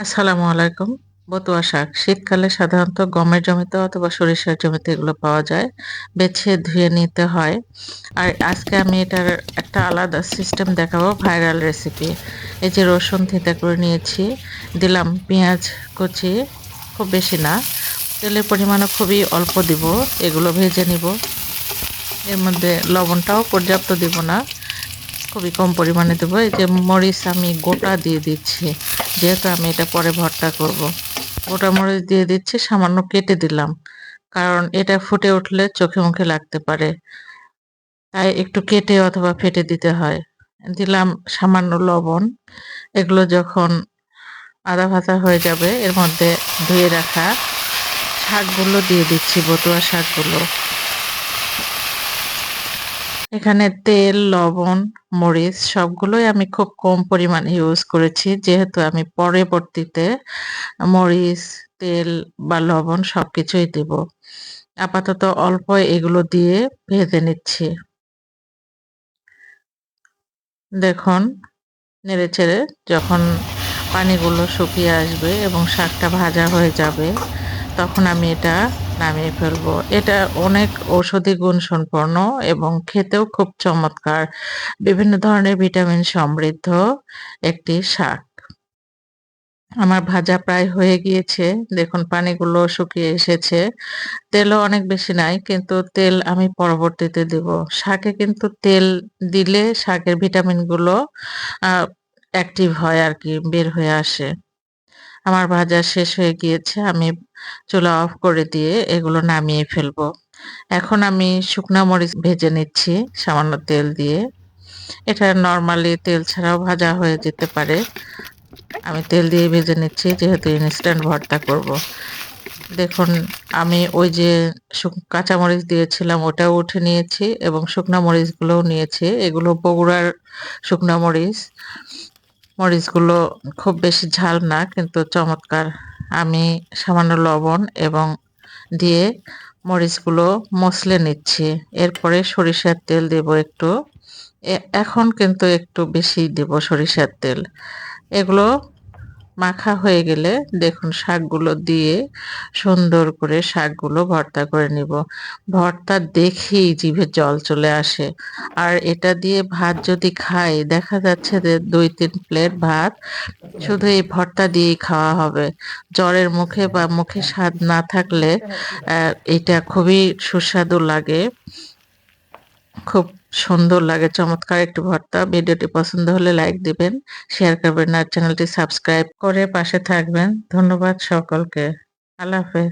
আসসালামু আলাইকুম। বতুয়া শাক শীতকালে সাধারণত গমের জমিতে অথবা সরিষার জমিতে এগুলো পাওয়া যায়। বেছে ধুয়ে নিতে হয়। আর আজকে আমি এটার একটা আলাদা সিস্টেম দেখাবো, ভাইরাল রেসিপি। এই যে রসুন থেঁতা করে নিয়েছি, দিলাম পেঁয়াজ কুচি, খুব বেশি না। তেলের পরিমাণও খুবই অল্প দিব। এগুলো ভেজে নিব। এর মধ্যে লবণটাও পর্যাপ্ত দিব না। খুবই কম পরিমাণে দেবো। এই যে মরিচ আমি গোটা দিয়ে দিচ্ছি। যেহেতু আমি এটা পরে ভর্তা করব। গোটা মরিচ দিয়ে দিচ্ছি, সামান্য কেটে দিলাম। কারণ এটা ফুটে উঠলে চোখে মুখে লাগতে পারে। তাই একটু কেটে অথবা ফেটে দিতে হয়। দিলাম সামান্য লবণ। এগুলো যখন আধা ভাজা হয়ে যাবে এর মধ্যে ধুয়ে রাখা শাকগুলো দিয়ে দিচ্ছি, বতুয়া শাকগুলো। এখানে তেল, লবণ, মরিচ সবগুলোই আমি খুব কম পরিমাণে ইউজ করেছি। যেহেতু আমি পরবর্তীতে মরিচ, তেল বা লবণ সবকিছুই দিব। আপাতত অল্প এগুলো দিয়ে ভেজে নিচ্ছি। দেখুন, নেড়েচেড়ে যখন পানিগুলো শুকিয়ে আসবে এবং শাকটা ভাজা হয়ে যাবে, তখন আমি এটা নামিয়ে ফেলবো। এটা অনেক ঔষধি গুণ সম্পন্ন এবং খেতেও খুব চমৎকার। বিভিন্ন ধরনের ভিটামিন সমৃদ্ধ একটি শাক। আমার ভাজা প্রায় হয়ে গিয়েছে। দেখুন পানিগুলো শুকিয়ে এসেছে। তেলও অনেক বেশি নাই, কিন্তু তেল আমি পরবর্তীতে দিব। শাকে কিন্তু তেল দিলে শাকের ভিটামিনগুলো আ অ্যাক্টিভ হয় আরকি, বের হয়ে আসে। আমার ভাজা শেষ হয়ে গিয়েছে। আমি চুলা অফ করে দিয়ে এগুলো নামিয়ে ফেলবো। এখন আমি শুকনা মরিচ ভেজে নিচ্ছি সামান্য তেল দিয়ে। এটা নরমালি তেল ছাড়াও ভাজা হয়ে যেতে পারে। আমি তেল দিয়ে ভেজে নিচ্ছি যেহেতু ইনস্ট্যান্ট ভর্তা করব। দেখুন, আমি ওই যে কাঁচামরিচ দিয়েছিলাম ওটাও উঠে নিয়েছি এবং শুকনা মরিচগুলোও নিয়েছি। এগুলো বগুড়ার শুকনা মরিচ। মরিচগুলো খুব বেশি ঝাল না, কিন্তু চমৎকার। আমি সামান্য লবণ এবং দিয়ে মরিচগুলো মসলে নিচ্ছি। এরপরে সরিষার তেল দেব একটু। এখন কিন্তু একটু বেশি দেব সরিষার তেল। এগুলো মাখা হয়ে গেলে দেখুন শাকগুলো দিয়ে সুন্দর করে শাকগুলো ভর্তা করে নিব। ভর্তা দেখেই জিভে জল চলে আসে। আর এটা দিয়ে ভাত যদি খাই, দেখা যাচ্ছে যে ২-৩ প্লেট ভাত শুধু এই ভর্তা দিয়েই খাওয়া হবে। জ্বরের মুখে বা মুখে স্বাদ না থাকলে এটা খুবই সুস্বাদু লাগে। খুব সুন্দর লাগে, চমৎকার একটি ভর্তা। ভিডিওটি পছন্দ হলে লাইক দিবেন, শেয়ার করবেন আর চ্যানেলটি সাবস্ক্রাইব করে পাশে থাকবেন। ধন্যবাদ সকলকে। আল্লাহ হাফেজ।